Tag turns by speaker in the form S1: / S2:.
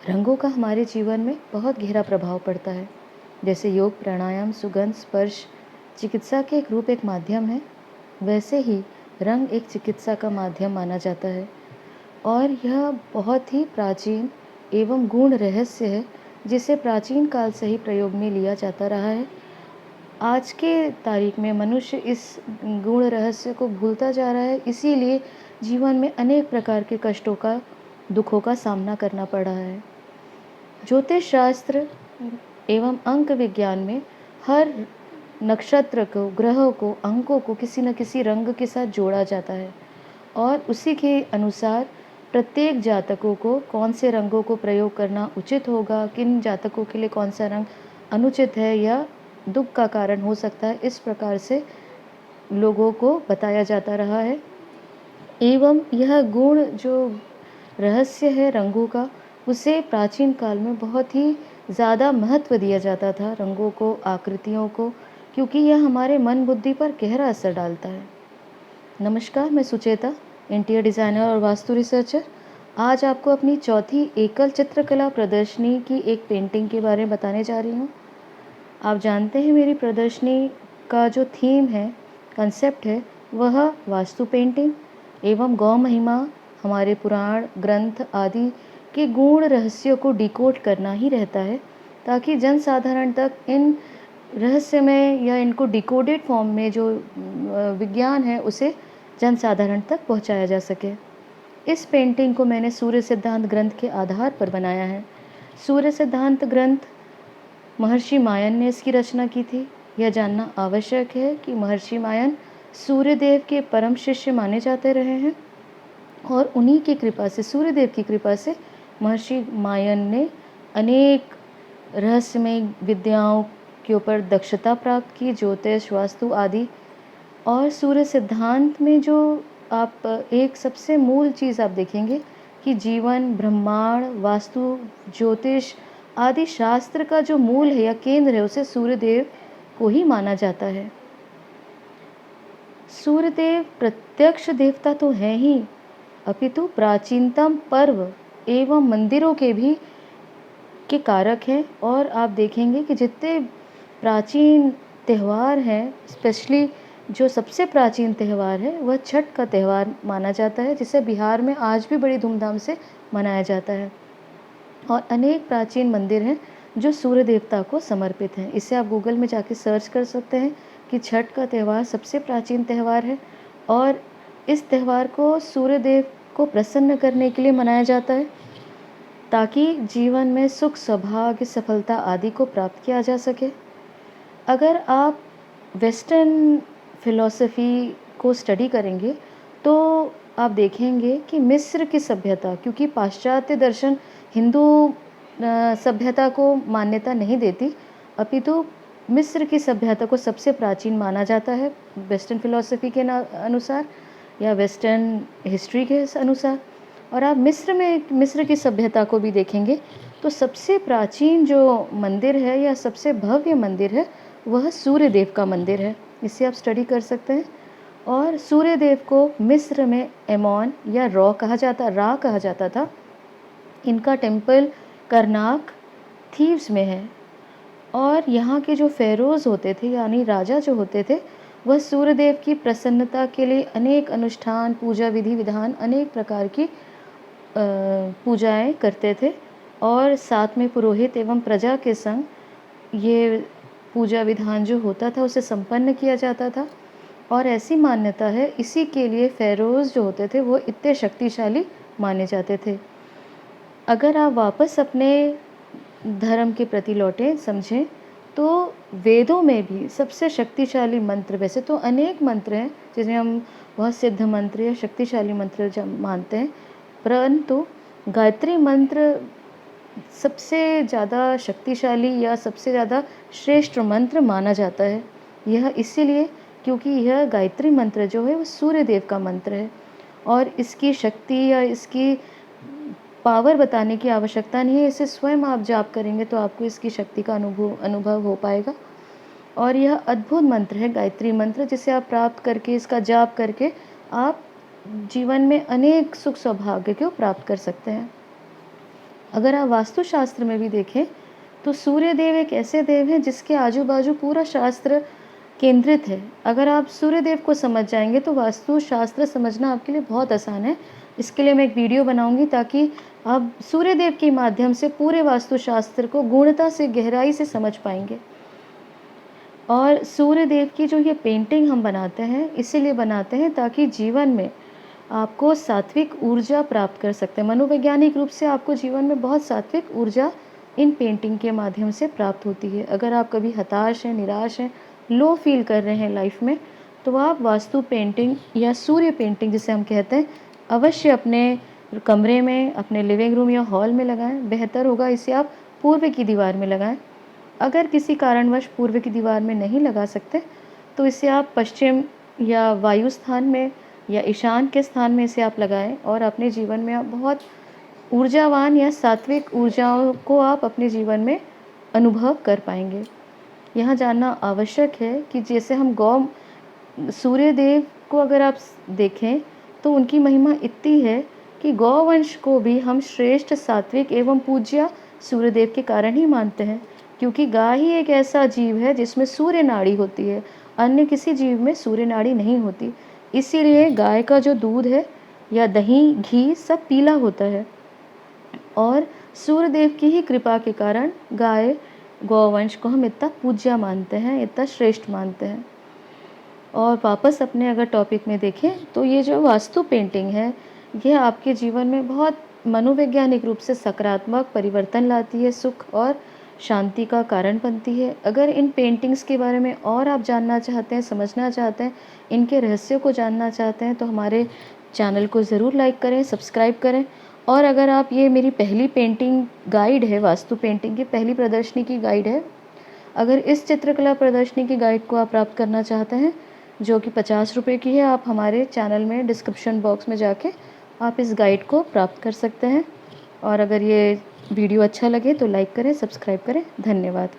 S1: रंगों का हमारे जीवन में बहुत गहरा प्रभाव पड़ता है। जैसे योग, प्राणायाम, सुगंध, स्पर्श चिकित्सा के एक रूप, एक माध्यम है, वैसे ही रंग एक चिकित्सा का माध्यम माना जाता है। और यह बहुत ही प्राचीन एवं गूढ़ रहस्य है, जिसे प्राचीन काल से ही प्रयोग में लिया जाता रहा है। आज के तारीख में मनुष्य इस गूढ़ रहस्य को भूलता जा रहा है, इसीलिए जीवन में अनेक प्रकार के कष्टों का, दुखों का सामना करना पड़ रहा है। ज्योतिष शास्त्र एवं अंक विज्ञान में हर नक्षत्र को, ग्रहों को, अंकों को किसी न किसी रंग के साथ जोड़ा जाता है और उसी के अनुसार प्रत्येक जातकों को कौन से रंगों को प्रयोग करना उचित होगा, किन जातकों के लिए कौन सा रंग अनुचित है या दुख का कारण हो सकता है, इस प्रकार से लोगों को बताया जाता रहा है। एवं यह गुण जो रहस्य है रंगों का, उसे प्राचीन काल में बहुत ही ज़्यादा महत्व दिया जाता था, रंगों को, आकृतियों को, क्योंकि यह हमारे मन बुद्धि पर गहरा असर डालता है। नमस्कार, मैं सुचेता, इंटीरियर डिज़ाइनर और वास्तु रिसर्चर। आज आपको अपनी चौथी एकल चित्रकला प्रदर्शनी की एक पेंटिंग के बारे में बताने जा रही हूँ। आप जानते हैं मेरी प्रदर्शनी का जो थीम है, कंसेप्ट है, वह वास्तु पेंटिंग एवं गौ महिमा, हमारे पुराण ग्रंथ आदि के गूढ़ रहस्यों को डिकोड करना ही रहता है, ताकि जनसाधारण तक इन रहस्यमय या इनको डिकोडेड फॉर्म में जो विज्ञान है उसे जनसाधारण तक पहुंचाया जा सके। इस पेंटिंग को मैंने सूर्य सिद्धांत ग्रंथ के आधार पर बनाया है। सूर्य सिद्धांत ग्रंथ महर्षि मायन ने इसकी रचना की थी। यह जानना आवश्यक है कि महर्षि मायन सूर्यदेव के परम शिष्य माने जाते रहे हैं और उन्हीं की कृपा से, सूर्यदेव की कृपा से महर्षि मायन ने अनेक रहस्यमय विद्याओं के ऊपर दक्षता प्राप्त की, ज्योतिष, वास्तु आदि। और सूर्य सिद्धांत में जो आप एक सबसे मूल चीज़ आप देखेंगे कि जीवन, ब्रह्मांड, वास्तु, ज्योतिष आदि शास्त्र का जो मूल है या केंद्र है, उसे सूर्यदेव को ही माना जाता है। सूर्यदेव प्रत्यक्ष देवता तो हैं ही, अपितु प्राचीनतम पर्व एवं मंदिरों के भी के कारक हैं। और आप देखेंगे कि जितने प्राचीन त्यौहार हैं, स्पेशली जो सबसे प्राचीन त्यौहार है वह छठ का त्यौहार माना जाता है, जिसे बिहार में आज भी बड़ी धूमधाम से मनाया जाता है। और अनेक प्राचीन मंदिर हैं जो सूर्य देवता को समर्पित हैं। इसे आप गूगल में जाके सर्च कर सकते हैं कि छठ का त्यौहार सबसे प्राचीन त्यौहार है और इस त्यौहार को सूर्यदेव को प्रसन्न करने के लिए मनाया जाता है, ताकि जीवन में सुख, सौभाग्य, सफलता आदि को प्राप्त किया जा सके। अगर आप वेस्टर्न फिलॉसफी को स्टडी करेंगे तो आप देखेंगे कि मिस्र की सभ्यता, क्योंकि पाश्चात्य दर्शन हिंदू सभ्यता को मान्यता नहीं देती, अपितु मिस्र की सभ्यता को सबसे प्राचीन माना जाता है वेस्टर्न फिलॉसफी के अनुसार या वेस्टर्न हिस्ट्री के अनुसार। और आप मिस्र की सभ्यता को भी देखेंगे तो सबसे प्राचीन जो मंदिर है या सबसे भव्य मंदिर है वह सूर्यदेव का मंदिर है। इसे आप स्टडी कर सकते हैं। और सूर्यदेव को मिस्र में एमोन या रा कहा जाता था। इनका टेम्पल करनाक, थीव्स में है। और यहाँ के जो फेरोज़ होते थे यानी राजा जो होते थे, वह सूर्यदेव की प्रसन्नता के लिए अनेक अनुष्ठान, पूजा विधि विधान, अनेक प्रकार की पूजाएं करते थे और साथ में पुरोहित एवं प्रजा के संग ये पूजा विधान जो होता था उसे संपन्न किया जाता था। और ऐसी मान्यता है, इसी के लिए फेरोज़ जो होते थे वो इतने शक्तिशाली माने जाते थे। अगर आप वापस अपने धर्म के प्रति लौटें, समझें, तो वेदों में भी सबसे शक्तिशाली मंत्र, वैसे तो अनेक मंत्र हैं जिन्हें हम बहुत सिद्ध मंत्र या शक्तिशाली मंत्र मानते हैं, परंतु गायत्री मंत्र सबसे ज़्यादा शक्तिशाली या सबसे ज़्यादा श्रेष्ठ मंत्र माना जाता है। यह इसीलिए क्योंकि यह गायत्री मंत्र जो है वो सूर्यदेव का मंत्र है और इसकी शक्ति या इसकी पावर बताने की आवश्यकता नहीं है। इसे स्वयं आप जाप करेंगे तो आपको इसकी शक्ति का अनुभव हो पाएगा। और यह अद्भुत मंत्र है गायत्री मंत्र, जिसे आप प्राप्त करके, इसका जाप करके आप जीवन में अनेक सुख सौभाग्य को प्राप्त कर सकते हैं। अगर आप वास्तुशास्त्र में भी देखें तो सूर्य देव एक ऐसे देव हैं जिसके आजू बाजू पूरा शास्त्र केंद्रित है। अगर आप सूर्य देव को समझ जाएंगे तो वास्तुशास्त्र समझना आपके लिए बहुत आसान है। इसके लिए मैं एक वीडियो बनाऊंगी ताकि आप सूर्य देव के माध्यम से पूरे वास्तुशास्त्र को गूढ़ता से, गहराई से समझ पाएंगे। और सूर्य देव की जो ये पेंटिंग हम बनाते हैं, इसीलिए बनाते हैं ताकि जीवन में आपको सात्विक ऊर्जा प्राप्त कर सकते हैं। मनोवैज्ञानिक रूप से आपको जीवन में बहुत सात्विक ऊर्जा इन पेंटिंग के माध्यम से प्राप्त होती है। अगर आप कभी हताश हैं, निराश हैं, लो फील कर रहे हैं लाइफ में, तो आप वास्तु पेंटिंग या सूर्य पेंटिंग जिसे हम कहते हैं, अवश्य अपने कमरे में, अपने लिविंग रूम या हॉल में लगाएं। बेहतर होगा इसे आप पूर्व की दीवार में लगाएं। अगर किसी कारणवश पूर्व की दीवार में नहीं लगा सकते तो इसे आप पश्चिम या वायु स्थान में या ईशान के स्थान में इसे आप लगाएं और अपने जीवन में आप बहुत ऊर्जावान या सात्विक ऊर्जाओं को आप अपने जीवन में अनुभव कर पाएंगे। यहाँ जानना आवश्यक है कि जैसे हम सूर्य देव को अगर आप देखें तो उनकी महिमा इतनी है कि गौवंश को भी हम श्रेष्ठ, सात्विक एवं पूज्य सूर्य देव के कारण ही मानते हैं, क्योंकि गाय ही एक ऐसा जीव है जिसमें सूर्य नाड़ी होती है। अन्य किसी जीव में सूर्य नाड़ी नहीं होती। इसीलिए गाय का जो दूध है या दही, घी सब पीला होता है। और सूर्यदेव की ही कृपा के कारण गौवंश को हम इतना पूज्य मानते हैं, इतना श्रेष्ठ मानते हैं। और वापस अपने अगर टॉपिक में देखें तो ये जो वास्तु पेंटिंग है, ये आपके जीवन में बहुत मनोवैज्ञानिक रूप से सकारात्मक परिवर्तन लाती है, सुख और शांति का कारण बनती है। अगर इन पेंटिंग्स के बारे में और आप जानना चाहते हैं, समझना चाहते हैं, इनके रहस्यों को जानना चाहते हैं तो हमारे चैनल को ज़रूर लाइक करें, सब्सक्राइब करें। और अगर आप ये मेरी पहली पेंटिंग गाइड है, वास्तु पेंटिंग की पहली प्रदर्शनी की गाइड है, अगर इस चित्रकला प्रदर्शनी की गाइड को आप प्राप्त करना चाहते हैं जो कि 50 रुपये की है, आप हमारे चैनल में डिस्क्रिप्शन बॉक्स में जाके आप इस गाइड को प्राप्त कर सकते हैं। और अगर ये वीडियो अच्छा लगे तो लाइक करें, सब्सक्राइब करें। धन्यवाद।